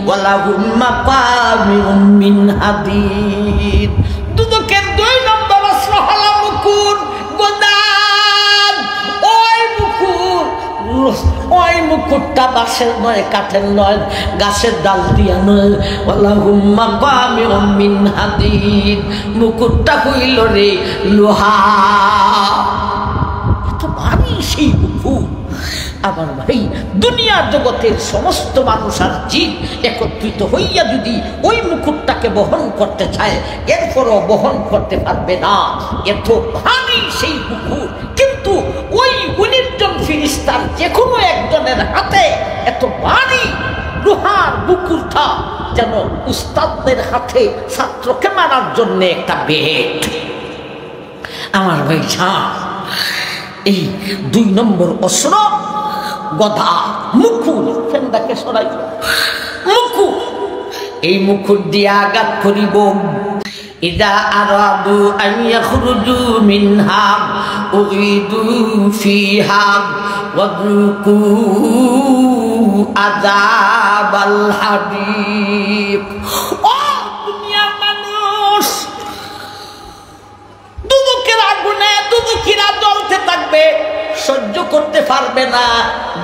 ওয়ালাহুম মাকামিউম মিন হাদিদ। দুদকের 2 নম্বর অস্ত্র হলো মুকুর গদা। ওই মুকুটটা বাঁশের নয়, কাঠের নয়, গাছের ডাল দিয়া নয়। ওয়ালাহুম মাকামিউম মিন হাদিদ। মুকুটটা হইল রে লোহা। এত ভারী সেই মুকুট। আমার ভাই, দুনিয়ার জগতের সমস্ত মানুষ আর জিন একত্রিত হইয়া যদি ওই মুকুটটাকে বহন করতে চায়, এরপরও বহন করতে পারবে না। এত ভারী সেই মুকুট। কিন্তু ওই 19 জন ফেরেশতার যে কোনো একজনের হাতে এত ভারী লোহার মুকুটটা যেন উস্তাদদের হাতে ছাত্রকে মারার জন্য একটা বেট। আমার ভাই এই 2 নম্বর অস্ত্র গদা মুকুট। ফেন্দাকে সরাই মুকুট। এই মুকুট দিয়ে আঘাত করিব। ইদা আরাদু আন ইয়াখরুজু মিনহা উইদু ফিহা ওয়াযুকু আযাবাল হারিক। ও দুনিয়ার মানুষ, দুদকের আগুনে দুদকিরা জ্বলতে থাকবে, সহ্য করতে পারবে না।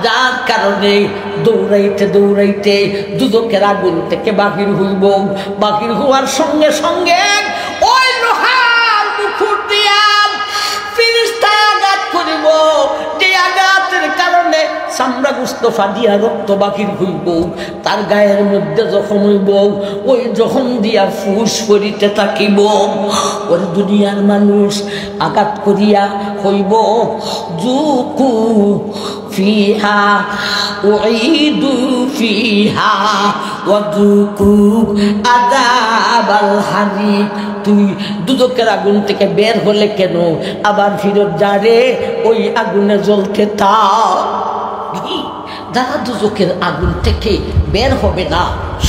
যার কারণে দৌড়াইতে দৌড়াইতে দুদকের আগুন থেকে বাহির হইব। বাহির হওয়ার সঙ্গে সঙ্গে ওই লোহার মুকুট দিয়া ফেরেশতা আঘাত করিব। যে আঘাতের কারণে চামড়া গুস্ত ফাটিয়া রক্ত বাহির হইব। তার গায়ের মধ্যে জখম হইব। ওই জখম দিয়া ফুস করিতে থাকিব। ওই দুনিয়ার মানুষ আঘাত করিয়া হইব যুকু ফিহা উইদু ফিহা ওয়াযুকু আযাবাল হারিক। তুই দুদকের আগুন থেকে বের হলে কেন আবার ফিরত যা রে, ওই আগুনে জ্বলতে থাক। যারা দুদকের আগুন থেকে বের হবে না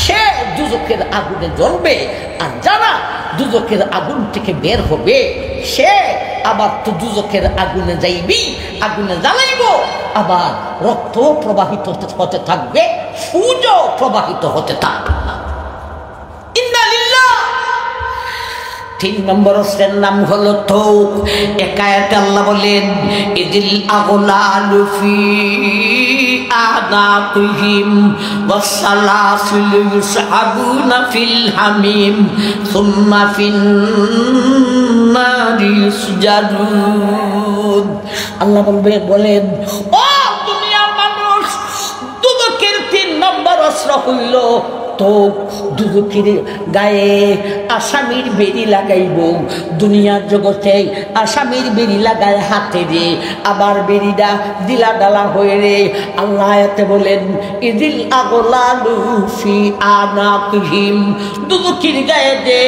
সে দুদকের আগুনে জ্বলবে, আর যারা দুদকের আগুন থেকে বের হবে সে আবার তো দুদকের আগুনে যাইবি, আগুনে জ্বালাইব, আবার রক্ত প্রবাহিত হতে থাকবে, সূর্য প্রবাহিত হতে থাকবে। ইন্নালিল্লাহ। 3 নম্বর অস্ত্রের নাম হলো তৌক। একায়াতে আল্লাহ বলেন ইদিল আগলালু ফি আনাকিহিম ওয়াসসালাসিল ইউসহাবুনা ফিল হামিম সুম্মা ফিন নারি ইসজারুন। আল্লাহ বলেন ও দুনিয়ার মানুষ, দুদকের 3 নম্বর অস্ত্র হইল তো দুদকের গায়ে আসামির বেরি লাগাইব। দুনিয়ার জগতে আসামির বেরি লাগায় হাতে রে, আবার বেরিটা দিলা ডালা হয়ে রে। আল্লাহ এতে বলেন ইদিল আগলালু ফি আনাকিহিম। দুদকের গায়ে যে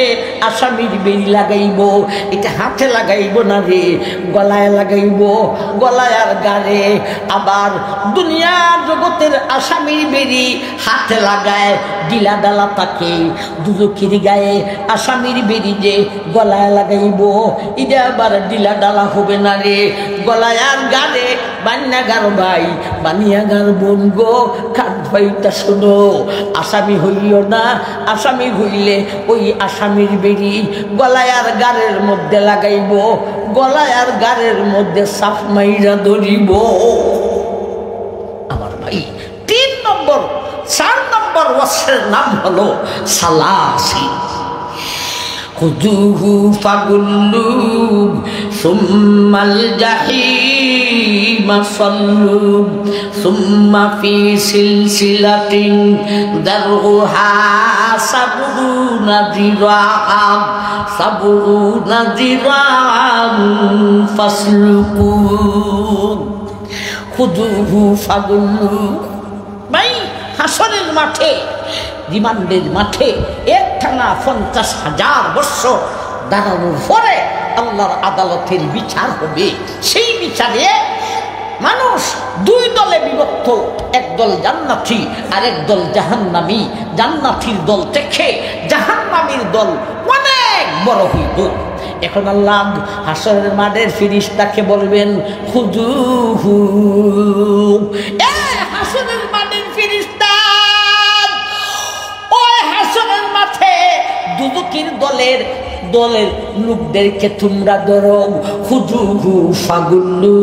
আসামির বেরি লাগাইব, এটা হাতে লাগাইব না রে, গলায় লাগাইব, গলায় আর গাড়ে। আবার দুনিয়ার জগতের আসামির বেরি হাতে লাগায় ডিলা ডালা তাকে, দুদকের গায়ে আসামির বেরি যে গলায় লাগাইব, এটা আবার ডিলা ডালা হবে না রে, গলায় আর গাড়ে। বান্যাগার ভাই, বানিয়াগার বোন গো, কাঠ ভাইটা শোনো, আসামি হইও না। আসামি হইলে ওই আসামির বেরি গলায় আর গাড়ের মধ্যে লাগাইব, গলায় আর গাড়ের মধ্যে সাফ মাইরা ধরিব। আমার ভাই 3 নম্বর 4 নম্বর ওয়াসের নাম হলো সালাসিল। খুযুহু ফাগুল্লু সুম্মাল জাহিমা সাল্লু সুম্মা ফি সিলসিলাতিন দারউহা সাবউনা যিরাআন সাবউনা যিরাআন ফাসলুকু। খুযুহু ফাগুল্লু ভাই, হাসরের মাঠে, রিমান্ডের মাঠে একটানা 50,000 বছর দাঁড়ানোর পরে আল্লাহর আদালতের বিচার হবে। সেই বিচারে মানুষ দুই দলে বিভক্ত, একদল জান্নাতি আর একদল জাহান্নামী। জান্নাতীর দল থেকে জাহান্নামীর দল অনেক বড় হইব। এখন আল্লাহ হাসরের মাঠের ফেরেশতাকে বলবেন, খুযুহু, এ হাসরের মাঠের ফেরেশতা, ওই হাসরের মাঠে দুদুকির দলের লোকদেরকে তোমরা ধরো। খুযুহু ফাগুল্লু,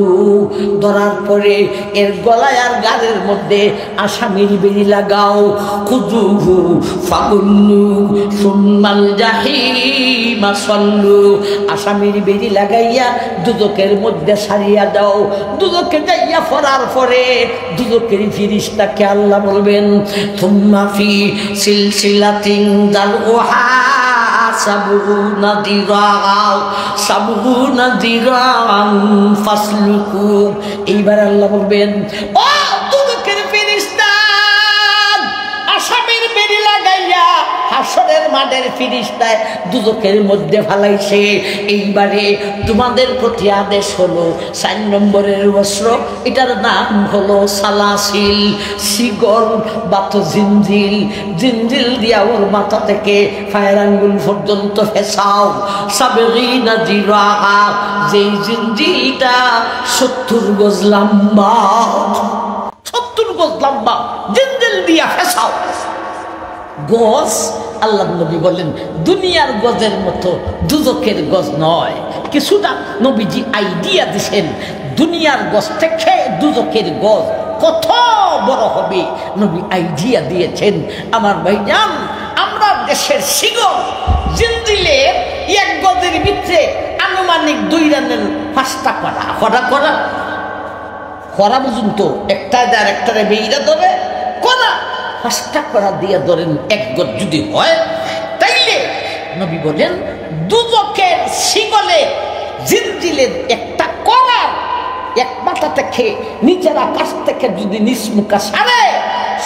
ধরার পরে এর গলায় আর গালের মধ্যে আসামির বেড়ি লাগাও। খুযুহু ফাগুল্লু সুম্মাল জাহিমা সাল্লু, আসামির বেড়ি লাগাইয়া দুদকের মধ্যে সারিয়া দাও। দুদকে যাইয়া পড়ার পরে দুদকের ফেরেশতাকে আল্লাহ বলবেন, থুম্মা ফি সিলসিলাতিন দারউহা সাবুনা দিরাআন ফাসলুকু। এইবার আল্লাহ বলবেন, ও দুদকের ফেরেশতা, আসামির বেড়ি লাগাইয়া হাসরের মাঠের ফেরেশতায় দুদকের মধ্যে ফালাইছে। এইবারে তোমাদের প্রতি আদেশ হলো 4 নম্বরের অস্ত্র, এটার নাম হলো সালাসিল, শিকল বা তো জিনজিল। জিনজিল দিয়া ওর মাথা থেকে পায়ের আঙ্গুল পর্যন্ত ফেসাও। সাবগিনা জিরাআ, যেই জিনজিলটা 70 গজ লম্বা, 70 গজ লম্বা জিনজিল দিয়া ফেসাও। গজ, আল্লাহ নবী বলেন, দুনিয়ার গজের মতো দুদকের গজ নয়। কিছুটা নবীজি আইডিয়া দিছেন, দুনিয়ার গজ থেকে দুদকের গজ কত বড় হবে, নবী আইডিয়া দিয়েছেন। আমার ভাইজান, আমরা দেশের শিগল জিনজিলের 1 গজের ভিতরে আনুমানিক 2 রানের 5টা করা পর্যন্ত একটা আর একটারে বেইরা ধরে করা 5টা করা দিয়া ধরেন 1 গজ যদি হয়, তাইলে নবী বলেন দুদকের শিকলে জিনজিলের একটা করার এক মাথা থেকে নিচের আকাশ থেকে যদি নিচমুখা সারে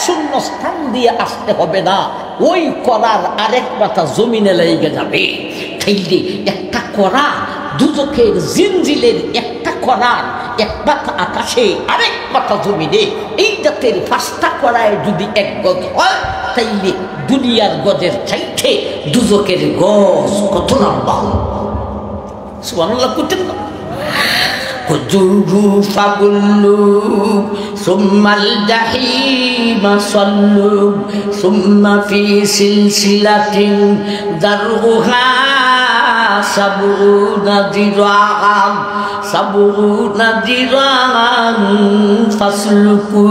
শূন্য স্থান দিয়ে আসতে হবে না, ওই করার আরেক মাথা জমিনে লেগে যাবে। তাইলে একটা করা দুদকের জিনজিলের একটা করার এক মাথা আকাশে আরেক মাথা জমিনে, এই জাতের 5টা করায় যদি 1 গজ হয়, তাইলে দুনিয়ার গজের চাইতে দুদকের গজ কত লম্বা। সুবহানাল্লাহ করতেন না? খুযুহু ফাগুল্লু সুম্মাল জাহিমা সাল্লু সুম্মা ফি সিলসিলাতিন দারউহা সাবুনা দিরাআন ফাসলুকু।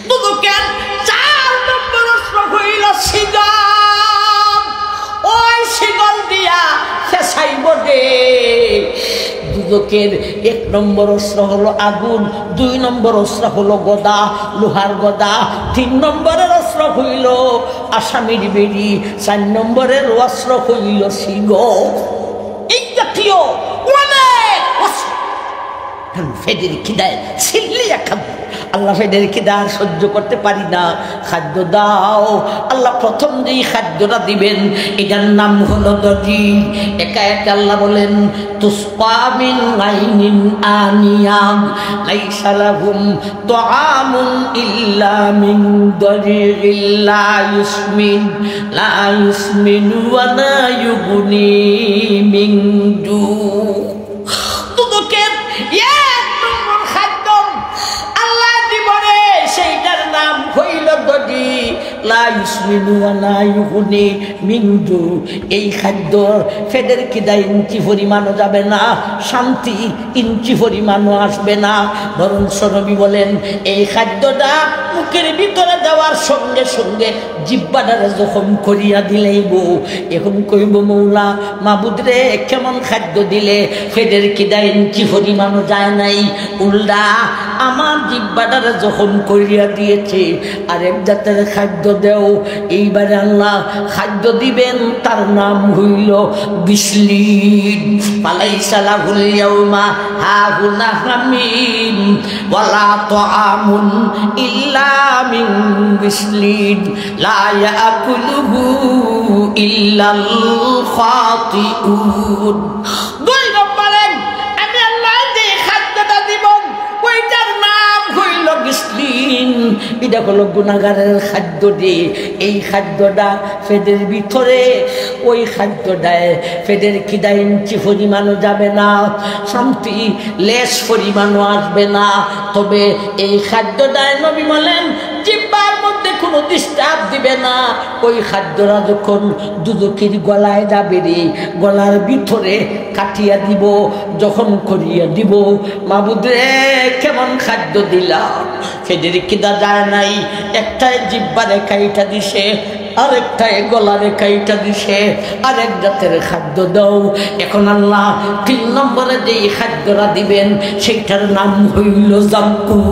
দুদকের 4 নম্বর অস্ত্র হইল শিকল। ওই শিকল দিয়া ফেসাইব রে। দুদকের 1 নম্বর অস্ত্র হলো আগুন, 2 নম্বর অস্ত্র হলো গদা, লোহার গদা, 3 নম্বরের অস্ত্র হইল আসামির বেড়ি, 4 নম্বরের অস্ত্র হইল শিকল। এই জাতীয় অনেক অস্ত্র ফেদের খিদায় ছিল্লিয়া খাবো। আল্লাহ ফেদের খিদা সহ্য করতে পারি না, খাদ্য দাও। আল্লাহ প্রথম যেই খাদ্যটা দিবেন এটার নাম হলো দধি। একা একা আল্লাহ বলেন, তুসকা মিন আইনিন আনিয়া লাইসা লাহুম তুআমুন ইল্লা মিন দরিগিল লা ইউসমিন ওয়া লা ইউগনি মিন জু। দুদকের 1 নম্বর খাদ্য আল্লাহ জীবনে, সেইটার নাম হইল দধি। লা ইউসমিনু ওয়া লা ইউগনি মিন জু। এই খাদ্য ফেদের খিদা ইঞ্চি পরিমাণও যাবে না, শান্তি ইঞ্চি পরিমাণও আসবে না। বরং নবী বলেন, এই খাদ্যটা মুখের ভিতরে দেওয়ার সঙ্গে সঙ্গে জিহ্বাটারে জখম করিয়া দিলেই বউ। এখন কইব, মৌলা মাবুদ রে, কেমন খাদ্য দিলে ফেদের খিদা ইঞ্চি পরিমাণও যায় নাই, উল্টা আমার জিহ্বাটারে জখম করিয়া দিয়েছে। আরেক জাতের খাদ্য দেও। এইবারে আল্লাহ খাদ্য দিবেন, তার নাম হইল বিসলিন। ফালাইসা লাহুল ইয়াউমা হাহুনা হামিম ওয়ালা তুআমুন ইল্লা মিন বিসলিন লা ইয়াকুলুহু ইল্লাল খাতিউন। 2 নম্বরে আমি আল্লাহ যে খাদ্যটা দিব কিটা হলো গুনাহগারের খাদ্য দিয়ে এই খাদ্যটা পেটের ভিতরে ওই খাদ্যটায় পেটের খিদা ইঞ্চি পরিমাণও যাবে না, শান্তি লেশ পরিমাণও আসবে না। তবে এই খাদ্যটায় নবী বলেন জিহ্বার মধ্যে কোনো ডিস্টার্ব দিবে না। ওই খাদ্যটা যখন দুদকের গলায় যাবে রে, গলার ভিতরে কাটিয়া দিব, যখন করিয়া দিব, মাবুদ রে কেমন খাদ্য দিলাম, পেটের খিদা যায় নাই, একটায় জিহ্বারে কাইটা দিছে, আরেকটায় গলারে কাইটা দিছে, আরেক জাতের খাদ্য দাও। এখন আল্লাহ 3 নম্বরে যেই খাদ্যটা দিবেন সেইটার নাম হইল জামকুম।